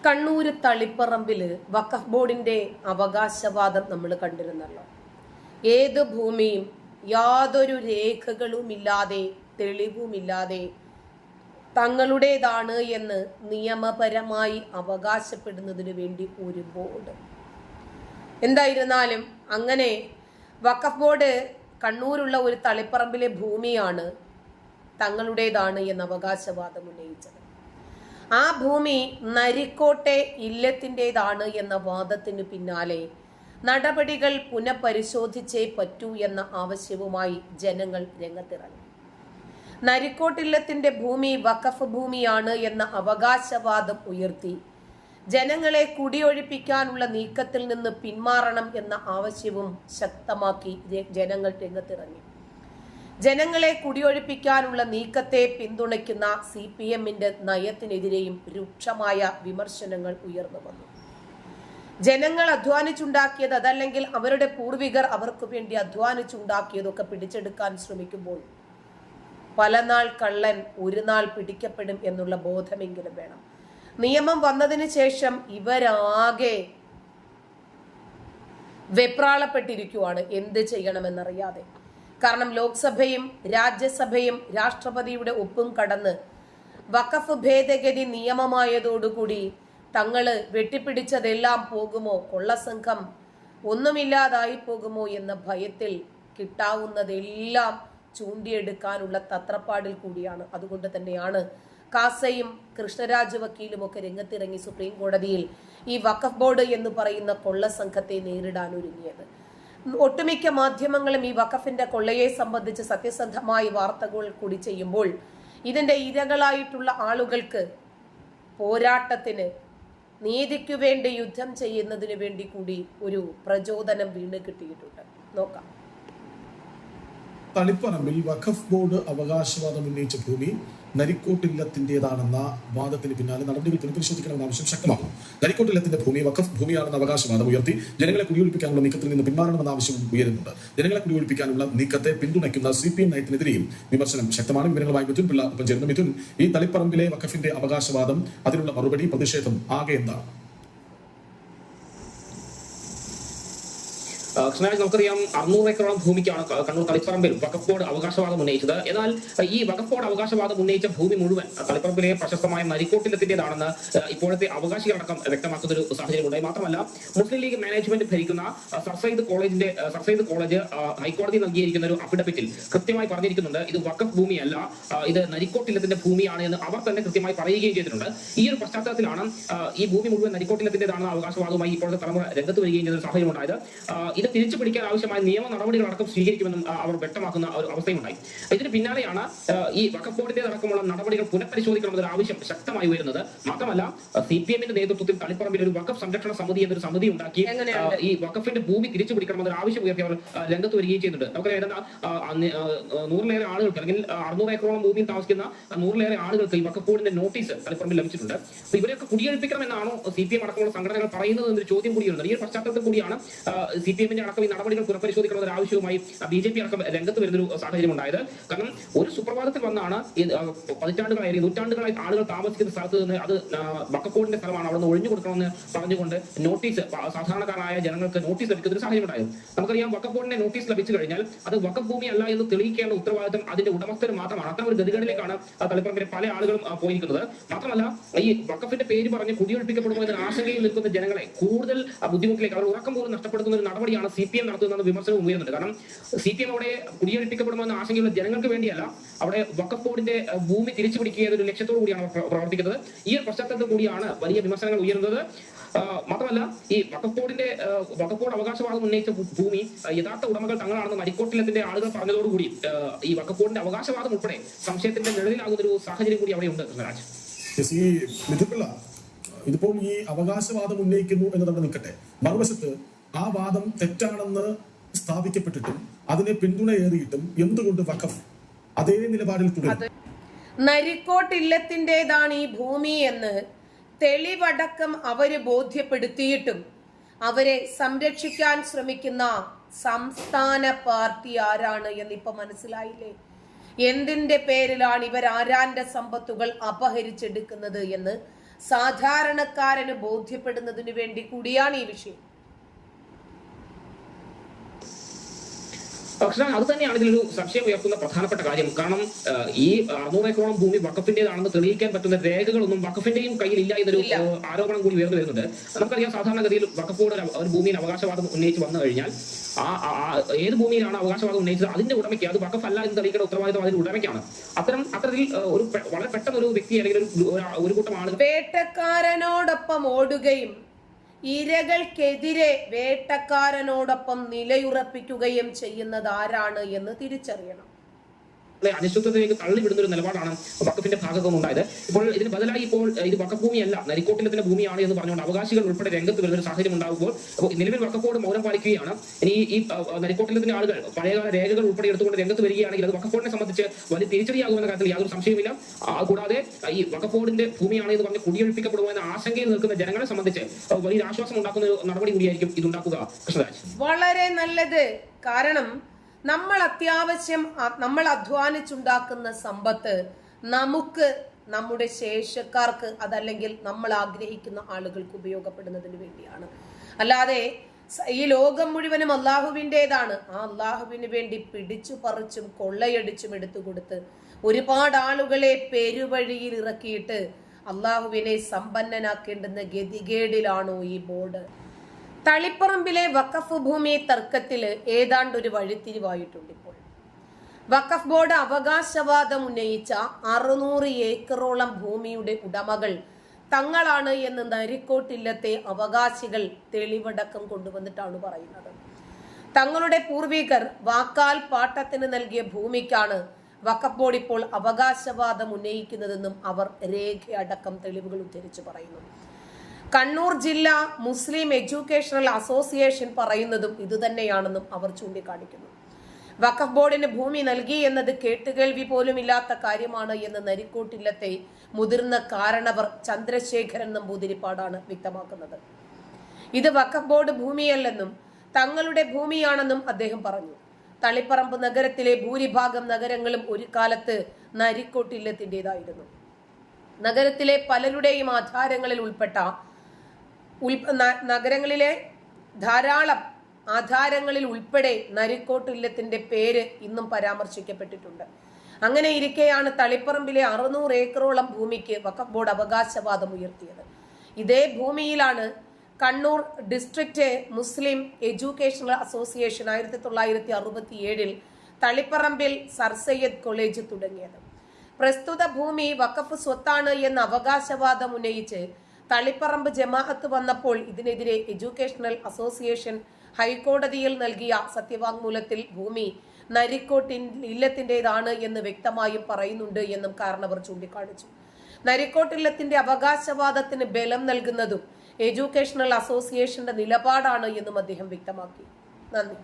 കണ്ണൂര് തളിപ്പറമ്പില് വഖഫ് ബോർഡിന്റെ അവകാശവാദം നമ്മൾ കണ്ടിരുന്നല്ലോ. ഏത് ഭൂമിയും യാതൊരു രേഖകളുമില്ലാതെ തെളിവുമില്ലാതെ തങ്ങളുടേതാണ് എന്ന് നിയമപരമായി അവകാശപ്പെടുന്നതിന് വേണ്ടി ഒരു ബോർഡ്. എന്തായിരുന്നാലും അങ്ങനെ വഖഫ് ബോർഡ് കണ്ണൂരുള്ള ഒരു തളിപ്പറമ്പിലെ ഭൂമിയാണ് തങ്ങളുടേതാണ് എന്ന അവകാശവാദം ഉന്നയിച്ചത്. ആ ഭൂമി നരിക്കോട്ടെ ഇല്ലത്തിൻ്റെതാണ് എന്ന വാദത്തിന് പിന്നാലെ നടപടികൾ പുനഃപരിശോധിച്ചേ പറ്റൂ എന്ന ആവശ്യവുമായി ജനങ്ങൾ രംഗത്തിറങ്ങി. നരിക്കോട്ടില്ലത്തിന്റെ ഭൂമി വഖഫ് ഭൂമിയാണ് എന്ന അവകാശവാദം ഉയർത്തി ജനങ്ങളെ കുടിയൊഴിപ്പിക്കാനുള്ള നീക്കത്തിൽ നിന്ന് പിന്മാറണം എന്ന ആവശ്യവും ശക്തമാക്കി ജനങ്ങൾ രംഗത്തിറങ്ങി. ജനങ്ങളെ കുടിയൊഴിപ്പിക്കാനുള്ള നീക്കത്തെ പിന്തുണയ്ക്കുന്ന CPMന്റെ നയത്തിനെതിരെയും രൂക്ഷമായ വിമർശനങ്ങൾ ഉയർന്നു വന്നു. ജനങ്ങൾ അധ്വാനിച്ചുണ്ടാക്കിയത്, അതല്ലെങ്കിൽ അവരുടെ പൂർവികർ അവർക്ക് വേണ്ടി അധ്വാനിച്ചുണ്ടാക്കിയതൊക്കെ പിടിച്ചെടുക്കാൻ ശ്രമിക്കുമ്പോൾ പല നാൾ കള്ളൻ ഒരു നാൾ പിടിക്കപ്പെടും എന്നുള്ള ബോധമെങ്കിലും വേണം. നിയമം വന്നതിന് ശേഷം ഇവരാകെ വെപ്രാളപ്പെട്ടിരിക്കുവാണ് എന്ത് ചെയ്യണമെന്നറിയാതെ. കാരണം ലോക്സഭയും രാജ്യസഭയും രാഷ്ട്രപതിയുടെ ഒപ്പും കടന്ന് വഖഫ് ഭേദഗതി നിയമമായതോടുകൂടി തങ്ങള് വെട്ടിപ്പിടിച്ചതെല്ലാം പോകുമോ, കൊള്ളസംഘം ഒന്നുമില്ലാതായി പോകുമോ എന്ന ഭയത്തിൽ കിട്ടാവുന്നതെല്ലാം ചൂണ്ടിയെടുക്കാനുള്ള തത്രപ്പാടിൽ കൂടിയാണ്. അതുകൊണ്ട് തന്നെയാണ് കാസയും കൃഷ്ണരാജ് വക്കീലും ഒക്കെ രംഗത്തിറങ്ങി സുപ്രീം കോടതിയിൽ ഈ വഖഫ് ബോർഡ് എന്ന് പറയുന്ന കൊള്ളസംഘത്തെ നേരിടാൻ ഒരുങ്ങിയത്. ഒട്ടുമിക്ക മാധ്യമങ്ങളും ഈ വഖഫിന്റെ കൊള്ളയെ സംബന്ധിച്ച് സത്യസന്ധമായ വാർത്തകൾ കൂടി ചെയ്യുമ്പോൾ ഇതിന്റെ ഇരകളായിട്ടുള്ള ആളുകൾക്ക് പോരാട്ടത്തിന്, നീതിക്കു വേണ്ടി യുദ്ധം ചെയ്യുന്നതിന് വേണ്ടി കൂടി ഒരു പ്രചോദനം വീണ് കിട്ടിയിട്ടുണ്ട്. നോക്കാം. തളിപ്പറമ്പിൽ വഖഫ് ബോർഡ് അവകാശവാദം ഉന്നയിച്ച ഭൂമി നരിക്കോട്ടില്ലത്തിൻ്റെതാണെന്ന വാദത്തിന് പിന്നാലെ നടപടികൾ പുനഃപരിശോധിക്കണമെന്ന ആവശ്യം ശക്തമാകും. നരിക്കോട്ടില്ലത്തിന്റെ ഭൂമി വഖഫ് ഭൂമിയാണെന്ന അവകാശവാദം ഉയർത്തി ജനങ്ങളെ കുടിയൊഴിപ്പിക്കാനുള്ള നീക്കത്തിൽ നിന്ന് പിന്മാറണമെന്ന ആവശ്യം ഉയരുന്നുണ്ട്. ജനങ്ങളെ കുടിയൊഴിപ്പിക്കാനുള്ള നീക്കത്തെ പിന്തുണയ്ക്കുന്ന CPM നയത്തിനെതിരെയും വിമർശനം ശക്തമാണ്. വിവരങ്ങളുമായി മിഥുൻ പിള്ള ഒപ്പം ചേരുന്നു. മിഥുൻ, ഈ തളിപ്പറമ്പിലെ വഖഫിന്റെ അവകാശവാദം, അതിനുള്ള മറുപടി, പ്രതിഷേധം ആകെ എന്താണ്? കൃഷ്ണരാജ്, നമുക്കറിയാം 600 ഏക്കറോളം ഭൂമിക്കാണ് കണ്ണൂർ തളിപ്പറമ്പിൽ വഖഫ് ബോർഡ് അവകാശവാദം ഉന്നയിച്ചത്. എന്നാൽ ഈ വഖഫ് ബോർഡ് അവകാശവാദം ഉന്നയിച്ച ഭൂമി മുഴുവൻ തളിപ്പറമ്പിലെ പ്രശസ്തമായ നരിക്കോട്ടില്ലത്തിന്റേതാണെന്ന് ഇപ്പോഴത്തെ അവകാശികളടക്കം വ്യക്തമാക്കുന്ന ഒരു സാഹചര്യം ഉണ്ടായി. മാത്രമല്ല, മുസ്ലിം ലീഗ് മാനേജ്മെന്റ് ഭരിക്കുന്ന സർ സയ്യിദ് കോളേജ് ഹൈക്കോടതി നൽകിയിരിക്കുന്ന ഒരു അഫിഡവിറ്റിൽ കൃത്യമായി പറഞ്ഞിരിക്കുന്നുണ്ട്, ഇത് വഖഫ് ഭൂമിയല്ല, ഇത് നരിക്കോട്ടില്ലത്തിന്റെ ഭൂമിയാണ് എന്ന് അവർ തന്നെ കൃത്യമായി പറയുകയും ചെയ്തിട്ടുണ്ട്. ഈ ഒരു പശ്ചാത്തലത്തിലാണ് ഈ ഭൂമി മുഴുവൻ നരിക്കോട്ടില്ലത്തിന്റേതാണെന്ന അവകാശവാദവുമായി ഇപ്പോഴത്തെ തലമുറ രംഗത്ത് വരികയും ചെയ്ത സാഹചര്യം ഉണ്ടായത്. ഇത് തിരിച്ചു പിടിക്കാൻ ആവശ്യമായ നിയമ നടപടികളടക്കം സ്വീകരിക്കുമെന്നും അവർ വ്യക്തമാക്കുന്ന ഒരു അവസ്ഥയുണ്ടായി. ഇതിന് പിന്നാലെയാണ് ഈ വഖഫ് ബോർഡിന്റെ അടക്കമുള്ള നടപടികൾ പുനഃപരിശോധിക്കണമെന്നൊരു ആവശ്യം ശക്തമായി വരുന്നത്. മാത്രമല്ല, CPMന്റെ നേതൃത്വത്തിൽ തളിപ്പറമ്പിൽ ഒരു വഖഫ് സംരക്ഷണ സമിതി എന്നൊരു സമിതി ഉണ്ടാക്കി ഈ വഖഫിന്റെ ഭൂമി തിരിച്ചു പിടിക്കണമെന്നൊരു ആവശ്യം ഉയർത്തി അവർ രംഗത്ത് വരികയും ചെയ്യുന്നുണ്ട്. നമുക്കറിയാം, 100-ലേറെ ആളുകൾക്ക്, അല്ലെങ്കിൽ 600 ഏക്കറോളം ഭൂമിയിൽ താമസിക്കുന്ന 100-ലേറെ ആളുകൾക്ക് ഈ വഖഫ് ബോർഡിന്റെ നോട്ടീസ് തളിപ്പറമ്പിൽ ലഭിച്ചിട്ടുണ്ട്. അപ്പൊ ഇവരെയൊക്കെ കുടിയൊഴിപ്പിക്കണമെന്നാണോ CPM അടക്കമുള്ള സംഘടനകൾ പറയുന്നത് എന്നൊരു ചോദ്യം കൂടിയുണ്ട്. ഈ ഒരു പശ്ചാത്തലത്തിൽ കൂടിയാണ് CPM അടക്കം ഈ നടപടികൾ പുനഃപരിശോധിക്കണമെന്ന ആവശ്യവുമായി BJP അടക്കം രംഗത്ത് വരുന്നൊരു സാഹചര്യം ഉണ്ടായത്. കാരണം ഒരു സുപ്രഭാതത്തിൽ വന്നാണ് നൂറ്റാണ്ടുകളായി ആളുകൾ താമസിക്കുന്ന സ്ഥലത്ത് നിന്ന് അത് വഖഫ് ബോർഡിന്റെ സ്ഥലമാണ്, അവിടെ നിന്ന് ഒഴിഞ്ഞു കൊടുക്കണമെന്ന് പറഞ്ഞുകൊണ്ട് നോട്ടീസ്, സാധാരണക്കാരായ ജനങ്ങൾക്ക് നോട്ടീസ് ലഭിക്കുന്ന ഒരു സാഹചര്യം ഉണ്ടായത്. നമുക്കറിയാം, വഖഫ് ബോർഡിന്റെ നോട്ടീസ് ലഭിച്ചു കഴിഞ്ഞാൽ അത് വഖഫ് ഭൂമി അല്ല എന്ന് തെളിയിക്കേണ്ട ഉത്തരവാദിത്തം അതിന്റെ ഉടമസ്ഥന് മാത്രമാണ്. അത്തരം ഒരു ഗതികളിലേക്കാണ് തളിപ്പറമ്പിലെ പല ആളുകളും പോയിരിക്കുന്നത്. മാത്രമല്ല, ഈ വഖഫിന്റെ പേര് പറഞ്ഞ് കുടിയൊഴിപ്പിക്കപ്പെടുമോ എന്ന ആശങ്കയിൽ നിൽക്കുന്ന ജനങ്ങളെ കൂടുതൽ ബുദ്ധിമുട്ടിലേക്ക്, അവർ ഉറക്കം പോലും നഷ്ടപ്പെടുത്തുന്ന ഒരു നടപടിയാണ് CPM നടത്തുന്ന വിമർശനം ഉയരുന്നുണ്ട്. കാരണം CPM അവിടെ കുടിയൊഴിപ്പിക്കപ്പെടുമെന്ന ആശങ്കയുള്ള ജനങ്ങൾക്ക് വേണ്ടിയല്ല, അവിടെ വഖഫ് ബോർഡിന്റെ ഭൂമി തിരിച്ചു പിടിക്കുക എന്നൊരു ലക്ഷ്യത്തോടു കൂടിയാണ് പ്രവർത്തിക്കുന്നത്. ഈ ഒരു പശ്ചാത്തലത്തിൽ കൂടിയാണ് വലിയ വിമർശനങ്ങൾ ഉയരുന്നത്. മാത്രമല്ല, ഈ വഖഫ് ബോർഡ് അവകാശവാദം ഉന്നയിച്ച ഭൂമി യഥാർത്ഥ ഉടമകൾ തങ്ങളാണെന്ന് നരിക്കോട്ടില്ലത്തിന്റെ ആളുകൾ പറഞ്ഞതോടുകൂടി ഈ വഖഫ് ബോർഡിന്റെ അവകാശവാദം ഉൾപ്പെടെ സംശയത്തിന്റെ നിഴലിലാകുന്ന ഒരു സാഹചര്യം കൂടി അവിടെ ഉണ്ട്. കൃഷ്ണരാജ്, ഇതിപ്പോൾ ഈ അവകാശവാദം ഉന്നയിക്കുന്നു എന്നതവിടെ നിൽക്കട്ടെ, മറുവശത്ത് ആ വാദം തെറ്റാണെന്ന് സ്ഥാപിക്കപ്പെട്ടിട്ടും അതിനെ പിന്തുണയേറിയിട്ടും എന്തുകൊണ്ട് വഖഫ് അതേ നിലപാടിൽ തുടരും? നരിക്കോട്ടില്ലത്തിൻ്റെതാണ് ഈ ഭൂമി എന്ന് തെളിവടക്കം അവര് ബോധ്യപ്പെടുത്തിയിട്ടും അവരെ സംരക്ഷിക്കാൻ ശ്രമിക്കുന്ന സംസ്ഥാന പാർട്ടി ആരാണ് എന്നിപ്പോ മനസ്സിലായില്ലേ? എന്തിന്റെ പേരിലാണ് ഇവർ ആരാന്റെ സമ്പത്തുകൾ അപഹരിച്ചെടുക്കുന്നത് എന്ന് സാധാരണക്കാരന് ബോധ്യപ്പെടുന്നതിന് വേണ്ടി കൂടിയാണ് ഈ വിഷയം. പക്ഷേ അത് തന്നെയാണ് ഇതിലൊരു സംശയം ഉയർത്തുന്ന പ്രധാനപ്പെട്ട കാര്യം. കാരണം ഈ 600 ഏക്കറോളം ഭൂമി വഖഫിന്റേതാണെന്ന് തെളിയിക്കാൻ പറ്റുന്ന രേഖകളൊന്നും വഖഫിന്റെയും കയ്യിൽ ഇല്ല എന്നൊരു ആരോപണം കൂടി ഉയർന്നു വരുന്നുണ്ട്. നമുക്കറിയാം, സാധാരണഗതിയിൽ വഖഫ് ബോർഡ് ഒരു ഭൂമിയിൽ അവകാശവാദം ഉന്നയിച്ച് വന്നു കഴിഞ്ഞാൽ ഏത് ഭൂമിയിലാണ് അവകാശവാദം ഉന്നയിച്ചത് അതിന്റെ ഉടമയ്ക്ക്, അത് വഖഫ് അല്ല എന്ന് തെളിയിക്കേണ്ട ഉത്തരവാദിത്വം അതിന്റെ ഉടമയ്ക്കാണ്. അത്തരത്തിൽ ഒരു വളരെ പെട്ടെന്ന് ഒരു വ്യക്തി അല്ലെങ്കിൽ ഒരു കൂട്ടം ആളുകൾ വേട്ടക്കാരനോടൊപ്പം ഓടുകയും ഇരകൾക്കെതിരെ വേട്ടക്കാരനോടൊപ്പം നിലയുറപ്പിക്കുകയും ചെയ്യുന്നത് ആരാണ് എന്ന് തിരിച്ചറിയണം. അനിശ്ചിതത്വത്തിലേക്ക് തള്ളിവിടുന്ന ഒരു നിലപാടാണ് വഖഫിന്റെ ഭാഗത്തു നിന്നുണ്ടായത്. ഇപ്പോൾ ഇതിന് ബദലായി ഇത് വഖഫ് ഭൂമിയല്ല, നരിക്കോട്ടിലത്തിന്റെ ഭൂമിയാണ് എന്ന് പറഞ്ഞുകൊണ്ട് അവകാശികൾ ഉൾപ്പെടെ രംഗത്ത് വരുന്ന ഒരു സാഹചര്യം ഉണ്ടാകുമ്പോൾ നിലവിൽ വഖഫ് ബോർഡ് മൗനം പാലിക്കുകയാണ്. ഇനി ഈ നരിക്കോട്ടിലത്തിന്റെ ആളുകൾ പഴയകാല രേഖകൾ ഉൾപ്പെടെ എടുത്തുകൊണ്ട് രംഗത്ത് വരികയാണെങ്കിൽ അത് വഖഫ് ബോർഡിനെ സംബന്ധിച്ച് വലിയ തിരിച്ചടിയാകുമെന്ന കാര്യത്തിൽ യാതൊരു സംശയമില്ല. കൂടാതെ ഈ വഖഫ് ബോർഡിന്റെ ഭൂമിയാണ് എന്ന് പറഞ്ഞ് കുടിയൊഴിപ്പിക്കപ്പെടുമോ എന്ന ആശങ്കയിൽ നിൽക്കുന്ന ജനങ്ങളെ സംബന്ധിച്ച് വലിയ ആശ്വാസം ഉണ്ടാക്കുന്ന ഒരു നടപടി കൂടിയായിരിക്കും ഇതുണ്ടാക്കുക. കൃഷ്ണരാജ്, വളരെ നല്ലത്. കാരണം നമ്മൾ അധ്വാനിച്ചുണ്ടാക്കുന്ന സമ്പത്ത് നമുക്ക്, നമ്മുടെ ശേഷക്കാർക്ക്, അതല്ലെങ്കിൽ നമ്മൾ ആഗ്രഹിക്കുന്ന ആളുകൾക്ക് ഉപയോഗപ്പെടുന്നതിന് വേണ്ടിയാണ്. അല്ലാതെ ഈ ലോകം മുഴുവനും അള്ളാഹുവിൻ്റെതാണ്. ആ അള്ളാഹുവിന് വേണ്ടി പിടിച്ചു പറിച്ചും കൊള്ളയടിച്ചും എടുത്തുകൊടുത്ത് ഒരുപാട് ആളുകളെ പെരുവഴിയിൽ ഇറക്കിയിട്ട് അള്ളാഹുവിനെ സമ്പന്നനാക്കേണ്ടുന്ന ഗതികേടിലാണോ ഈ ബോർഡ്? തളിപ്പറമ്പിലെ വഖഫ് ഭൂമി തർക്കത്തില് ഏതാണ്ട് ഒരു വഴിത്തിരിവായിട്ടുണ്ട്. ഇപ്പോൾ വഖഫ് ബോർഡ് അവകാശവാദം ഉന്നയിച്ച 600 ഏക്കറോളം ഭൂമിയുടെ ഉടമകൾ തങ്ങളാണ് എന്ന് നരിക്കോട്ടില്ലത്തെ അവകാശികൾ തെളിവടക്കം കൊണ്ടുവന്നിട്ടാണ് പറയുന്നത്. തങ്ങളുടെ പൂർവികർ വാക്കാൽ പാട്ടത്തിന് നൽകിയ ഭൂമിക്കാണ് വഖഫ് ബോർഡ് ഇപ്പോൾ അവകാശവാദം ഉന്നയിക്കുന്നതെന്നും അവർ രേഖയടക്കം തെളിവുകൾ ഉദ്ധരിച്ചു പറയുന്നു. കണ്ണൂർ ജില്ലാ മുസ്ലിം എഡ്യൂക്കേഷണൽ അസോസിയേഷൻ പറയുന്നതും ഇതുതന്നെയാണെന്നും അവർ ചൂണ്ടിക്കാണിക്കുന്നു. വഖഫ് ബോർഡിന് ഭൂമി നൽകി എന്നത് കേട്ടുകേൾവി പോലും ഇല്ലാത്ത കാര്യമാണ് എന്ന് നരിക്കോട്ടില്ലത്തെ മുതിർന്ന കാരണവർ ചന്ദ്രശേഖരൻ നമ്പൂതിരിപ്പാടാണ് വ്യക്തമാക്കുന്നത്. ഇത് വഖഫ് ബോർഡ് ഭൂമിയല്ലെന്നും തങ്ങളുടെ ഭൂമിയാണെന്നും അദ്ദേഹം പറഞ്ഞു. തളിപ്പറമ്പ് നഗരത്തിലെ ഭൂരിഭാഗം നഗരങ്ങളും ഒരു കാലത്ത് നരിക്കോട്ടില്ലത്തിൻ്റെതായിരുന്നു. നഗരത്തിലെ പലരുടെയും ആധാരങ്ങളിൽ ഉൾപ്പെട്ട നഗരങ്ങളിലെ ധാരാളം ആധാരങ്ങളിൽ ഉൾപ്പെടെ നരിക്കോട്ടില്ലത്തിന്റെ പേര് ഇന്നും പരാമർശിക്കപ്പെട്ടിട്ടുണ്ട്. അങ്ങനെ ഇരിക്കെയാണ് തളിപ്പറമ്പിലെ 600 ഏക്കറോളം ഭൂമിക്ക് വഖഫ് ബോർഡ് അവകാശവാദം ഉയർത്തിയത്. ഇതേ ഭൂമിയിലാണ് Kannur district Muslim educational association 1967 തളിപ്പറമ്പിൽ സർ സയ്യദ് കോളേജ് തുടങ്ങിയത്. പ്രസ്തുത ഭൂമി വഖഫ് സ്വത്താണ് എന്ന അവകാശവാദം ഉന്നയിച്ച് തളിപ്പറമ്പ് ജമാഅത്ത് വന്നപ്പോൾ ഇതിനെതിരെ എഡ്യൂക്കേഷണൽ അസോസിയേഷൻ ഹൈക്കോടതിയിൽ നൽകിയ സത്യവാങ്മൂലത്തിൽ ഭൂമി നരിക്കോട്ടില്ലത്തിൻ്റെതാണ് എന്ന് വ്യക്തമായും പറയുന്നുണ്ട് എന്നും കാരണവർ ചൂണ്ടിക്കാണിച്ചു. നരിക്കോട്ടില്ലത്തിന്റെ അവകാശവാദത്തിന് ബലം നൽകുന്നതും എഡ്യൂക്കേഷണൽ അസോസിയേഷന്റെ നിലപാടാണ് എന്നും അദ്ദേഹം വ്യക്തമാക്കി. നന്ദി.